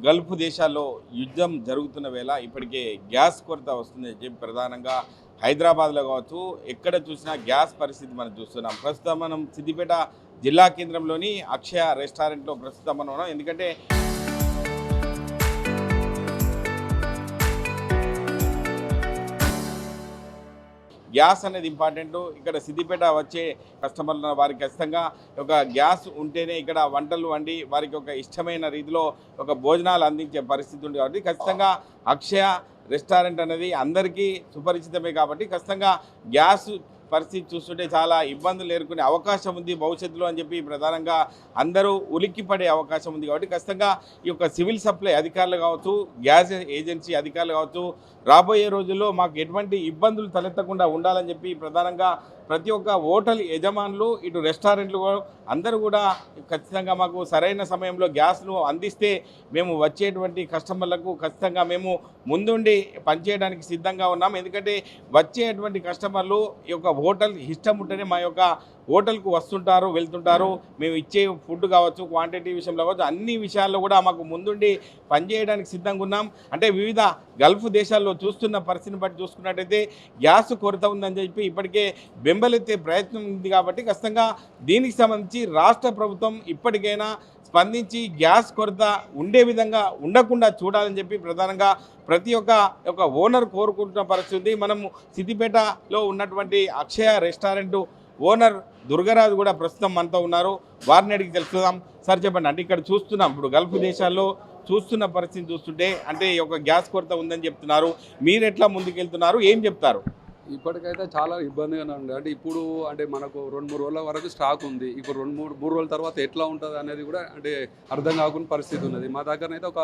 Gulf దేశాల్లో యుద్ధం జరుగుతున్న వేళ ఇప్పటికే గ్యాస్ కొరత వస్తుందని చెప్పి ప్రధానంగా హైదరాబాద్లో కావచ్చు ఎక్కడ చూసినా గ్యాస్ పరిస్థితి మనం చూస్తున్నాం. ప్రస్తుతం మనం సిద్దిపేట జిల్లా కేంద్రంలోని అక్షయ రెస్టారెంట్లో ప్రస్తుతం మనం ఉన్నాం. ఎందుకంటే గ్యాస్ అనేది ఇంపార్టెంట్. ఇక్కడ సిద్దిపేట వచ్చే కస్టమర్ల వారికి ఖచ్చితంగా ఒక గ్యాస్ ఉంటేనే ఇక్కడ వంటలు వండి వారికి ఒక ఇష్టమైన రీతిలో ఒక భోజనాలు అందించే పరిస్థితి ఉంది. కాబట్టి ఖచ్చితంగా అక్షయ రెస్టారెంట్ అనేది అందరికీ సుపరిచితమే. కాబట్టి ఖచ్చితంగా గ్యాస్ పరిస్థితి చూస్తుంటే చాలా ఇబ్బందులు ఎదుర్కొనే అవకాశం ఉంది భవిష్యత్తులో అని చెప్పి ప్రధానంగా అందరూ ఉలిక్కిపడే అవకాశం ఉంది. కాబట్టి ఖచ్చితంగా ఈ యొక్క సివిల్ సప్లై అధికారులు కావచ్చు, గ్యాస్ ఏజెన్సీ అధికారులు కావచ్చు, రాబోయే రోజుల్లో మాకు ఎటువంటి ఇబ్బందులు తలెత్తకుండా ఉండాలని చెప్పి ప్రధానంగా ప్రతి ఒక్క హోటల్ యజమానులు ఇటు రెస్టారెంట్లు అందరూ కూడా ఖచ్చితంగా మాకు సరైన సమయంలో గ్యాస్ను అందిస్తే మేము వచ్చేటువంటి కస్టమర్లకు ఖచ్చితంగా మేము ముందుండి పనిచేయడానికి సిద్ధంగా ఉన్నాం. ఎందుకంటే వచ్చేటువంటి కస్టమర్లు ఈ యొక్క హోటల్ ఇష్టం ఉంటేనే మా యొక్క హోటల్కు వస్తుంటారు, వెళ్తుంటారు. మేము ఇచ్చే ఫుడ్ కావచ్చు, క్వాంటిటీ విషయంలో కావచ్చు, అన్ని విషయాల్లో కూడా మాకు ముందుండి పనిచేయడానికి సిద్ధంగా ఉన్నాం. అంటే వివిధ గల్ఫ్ దేశాల్లో చూస్తున్న పరిస్థితిని బట్టి చూసుకున్నట్టయితే గ్యాస్ కొరత ఉందని చెప్పి ఇప్పటికే బెంబలెత్తే ప్రయత్నం ఉంది. కాబట్టి ఖచ్చితంగా దీనికి సంబంధించి రాష్ట్ర ప్రభుత్వం ఇప్పటికైనా స్పందించి గ్యాస్ కొరత ఉండే విధంగా ఉండకుండా చూడాలని చెప్పి ప్రధానంగా ప్రతి ఒక్క ఓనర్ కోరుకుంటున్న పరిస్థితి. మనము సిద్దిపేటలో ఉన్నటువంటి అక్షయ రెస్టారెంట్ ఓనర్ దుర్గరాజు కూడా ప్రస్తుతం మనతో ఉన్నారు. వారిని అడిగి తెలుసుకుందాం. సార్ చెప్పండి, అంటే ఇక్కడ చూస్తున్నాం ఇప్పుడు గల్ఫ్ దేశాల్లో చూస్తున్న పరిస్థితి చూస్తుంటే అంటే ఒక గ్యాస్ కొరత ఉందని చెప్తున్నారు. మీరు ఎట్లా ముందుకెళ్తున్నారు, ఏం చెప్తారు? ఇప్పటికైతే చాలా ఇబ్బందిగానే ఉంది. అంటే ఇప్పుడు అంటే మనకు 2-3 రోజుల వరకు స్టాక్ ఉంది. ఇప్పుడు 2-3 రోజుల తర్వాత ఎట్లా ఉంటుంది అనేది కూడా అంటే అర్థం కాకుండా పరిస్థితి ఉన్నది. మా దగ్గరనైతే ఒక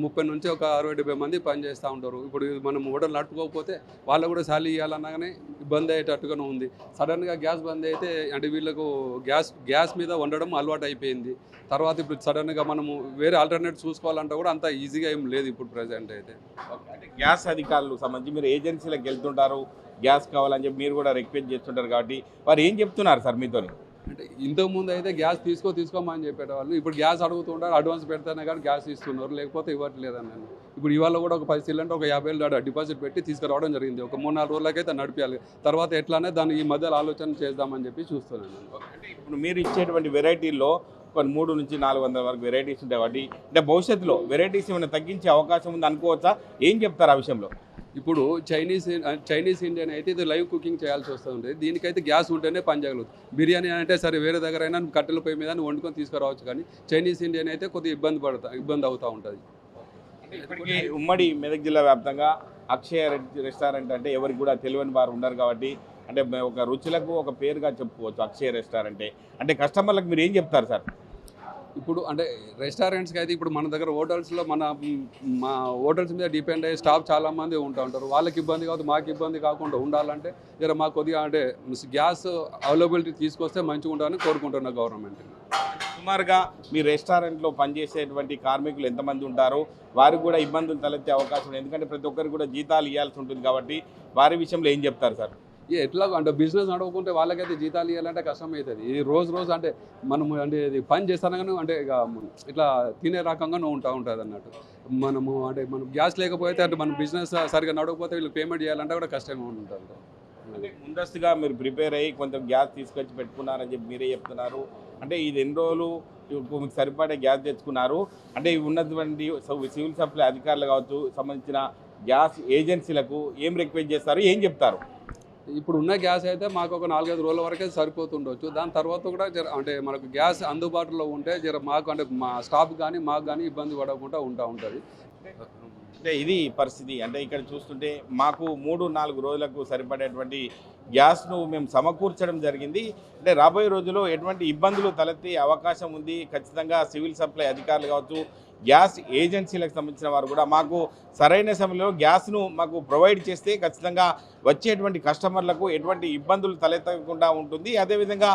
30 నుంచి ఒక 60-70 మంది పనిచేస్తూ ఉంటారు. ఇప్పుడు మనం హోటల్ నడుపుకోకపోతే వాళ్ళు కూడా శాలరీ ఇవ్వాలన్నా కానీ ఇబ్బంది అయ్యేటట్టుగానే ఉంది. సడన్గా గ్యాస్ బంద్ అయితే అంటే వీళ్ళకు గ్యాస్ మీద వండడం అలవాటు అయిపోయింది. తర్వాత ఇప్పుడు సడన్గా మనము వేరే ఆల్టర్నేట్ చూసుకోవాలంటే కూడా అంత ఈజీగా ఏం లేదు ఇప్పుడు ప్రజెంట్ అయితే. అంటే గ్యాస్ అధికారులకు సంబంధించి మీరు ఏజెన్సీలకు వెళ్తుంటారు, గ్యాస్ కావాలని చెప్పి మీరు కూడా రిక్వెస్ట్ చేస్తుంటారు. కాబట్టి వారు ఏం చెప్తున్నారు సార్ మీతో? అంటే ఇంతకుముందు అయితే గ్యాస్ తీసుకోమని చెప్పేవాళ్ళు. ఇప్పుడు గ్యాస్ అడుగుతుంటారు, అడ్వాన్స్ పెడితేనే కానీ గ్యాస్ ఇస్తున్నారు, లేకపోతే ఇవ్వట్లేదని. నేను ఇప్పుడు ఇవాళ కూడా ఒక 10 సిలిండర్ ఒక 50,000 డిపాజిట్ పెట్టి తీసుకురావడం జరిగింది. ఒక 3-4 రోజులకైతే నడిపించాలి. తర్వాత ఎట్లానే దాన్ని ఈ మధ్యలో ఆలోచన చేద్దామని చెప్పి చూస్తున్నాను. అంటే ఇప్పుడు మీరు ఇచ్చేటువంటి వెరైటీల్లో కొన్ని 300 నుంచి 400 వరకు వెరైటీస్ ఉంటాయి. వాటి అంటే భవిష్యత్తులో వెరైటీస్ ఏమైనా తగ్గించే అవకాశం ఉంది అనుకోవచ్చా? ఏం చెప్తారు ఆ విషయంలో? ఇప్పుడు చైనీస్ ఇండియన్ అయితే ఇది లైవ్ కుకింగ్ చేయాల్సి వస్తుంది. దీనికైతే గ్యాస్ ఉంటేనే పని చేయగలదు. బిర్యానీ అంటే సరే వేరే దగ్గర అయినా కట్టెల పొయ్యి మీద వండుకొని తీసుకురావచ్చు. కానీ చైనీస్ ఇండియన్ అయితే కొద్దిగా ఇబ్బంది అవుతూ ఉంటుంది. ఇప్పటికీ ఉమ్మడి మెదక్ జిల్లా వ్యాప్తంగా అక్షయ రెస్టారెంట్ అంటే ఎవరికి కూడా తెలియని వారు ఉన్నారు. కాబట్టి అంటే ఒక రుచులకు ఒక పేరుగా చెప్పుకోవచ్చు అక్షయ రెస్టారెంటే. అంటే కస్టమర్లకు మీరు ఏం చెప్తారు సార్? ఇప్పుడు అంటే రెస్టారెంట్స్కి అయితే ఇప్పుడు మన దగ్గర హోటల్స్లో మా హోటల్స్ మీద డిపెండ్ అయ్యే స్టాఫ్ చాలామంది ఉంటారు. వాళ్ళకి ఇబ్బంది కాదు, మాకు ఇబ్బంది కాకుండా ఉండాలంటే జర మాకు కొద్దిగా అంటే గ్యాస్ అవైలబిలిటీ తీసుకొస్తే మంచిగా ఉండాలని కోరుకుంటున్నా గవర్నమెంట్. సుమారుగా మీ రెస్టారెంట్లో పనిచేసేటువంటి కార్మికులు ఎంతమంది ఉంటారు? వారికి కూడా ఇబ్బందులు తలెత్తే అవకాశం ఉంది. ఎందుకంటే ప్రతి ఒక్కరికి కూడా జీతాలు ఇవ్వాల్సి ఉంటుంది. కాబట్టి వారి విషయంలో ఏం చెప్తారు సార్? ఎట్లా అంటే బిజినెస్ నడవకుంటే వాళ్ళకైతే జీతాలు ఇవ్వాలంటే కష్టం అవుతుంది. ఈ రోజు అంటే మనము అంటే ఇది పని చేస్తానగానే అంటే ఇక ఇట్లా తినే రకంగానే ఉంటుంది అన్నట్టు. మనం గ్యాస్ లేకపోతే అంటే మన బిజినెస్ సరిగా నడవకపోతే వీళ్ళు పేమెంట్ చేయాలంటే కూడా కష్టంగా ఉంటుంది. అంటే ముందస్తుగా మీరు ప్రిపేర్ అయ్యి కొంచెం గ్యాస్ తీసుకొచ్చి పెట్టుకున్నారని చెప్పి మీరే చెప్తున్నారు. అంటే ఇది ఎన్ని రోజులు మీకు సరిపడే గ్యాస్ తెచ్చుకున్నారు? అంటే ఉన్నటువంటి సివిల్ సప్లై అధికారులు కావచ్చు, సంబంధించిన గ్యాస్ ఏజెన్సీలకు ఏం రిక్వెస్ట్ చేస్తారు, ఏం చెప్తారు? ఇప్పుడు ఉన్న గ్యాస్ అయితే మాకు ఒక 4-5 రోజుల వరకే సరిపోతుండొచ్చు. దాని తర్వాత కూడా అంటే మనకు గ్యాస్ అందుబాటులో ఉంటే మాకు అంటే మా స్టాఫ్ కానీ మాకు కానీ ఇబ్బంది పడకుండా ఉంటుంది. అంటే ఇది పరిస్థితి. అంటే ఇక్కడ చూస్తుంటే మాకు 3-4 రోజులకు సరిపడేటువంటి గ్యాస్ను మేము సమకూర్చడం జరిగింది. అంటే రాబోయే రోజుల్లో ఎటువంటి ఇబ్బందులు తలెత్తే అవకాశం ఉంది. ఖచ్చితంగా సివిల్ సప్లై అధికారులు కావచ్చు, గ్యాస్ ఏజెన్సీలకు సంబంధించిన వారు కూడా మాకు సరైన సమయంలో గ్యాస్ను మాకు ప్రొవైడ్ చేస్తే ఖచ్చితంగా వచ్చేటువంటి కస్టమర్లకు ఎటువంటి ఇబ్బందులు తలెత్తకుండా ఉంటుంది. అదేవిధంగా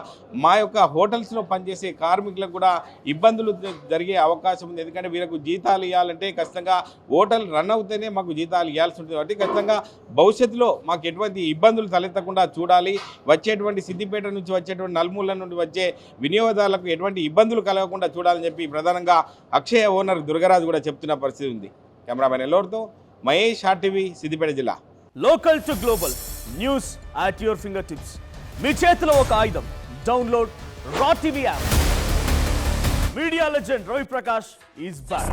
మా యొక్క హోటల్స్లో పనిచేసే కార్మికులకు కూడా ఇబ్బందులు జరిగే అవకాశం ఉంది. ఎందుకంటే వీళ్ళకు జీతాలు ఇవ్వాలంటే ఖచ్చితంగా హోటల్ రన్ అవుతేనే మాకు జీతాలు ఇవ్వాల్సి ఉంటుంది. కాబట్టి ఖచ్చితంగా భవిష్యత్తులో మాకు ఎటువంటి ఇబ్బందులు తలెత్తకుండా చూడాలి. వచ్చేటువంటి సిద్దిపేట నుంచి వచ్చేటువంటి నలుమూల నుండి వచ్చే వినియోగదారులకు ఎటువంటి ఇబ్బందులు కలగకుండా చూడాలని చెప్పి ప్రధానంగా అక్షయ ఓనర్ గవర్నర్ దుర్గరాజు కూడా చెప్తున్న పరిస్థితి ఉంది. కెమెరామెన్ ఎల్లోర్తో మహేష్, ఆర్టీవీ, సిద్దిపేట జిల్లా. Local to global news at your fingertips. మీ చేతిలో ఒక ఆయుధం. డౌన్లోడ్ రా TV app. Media legend Ravi Prakash is back.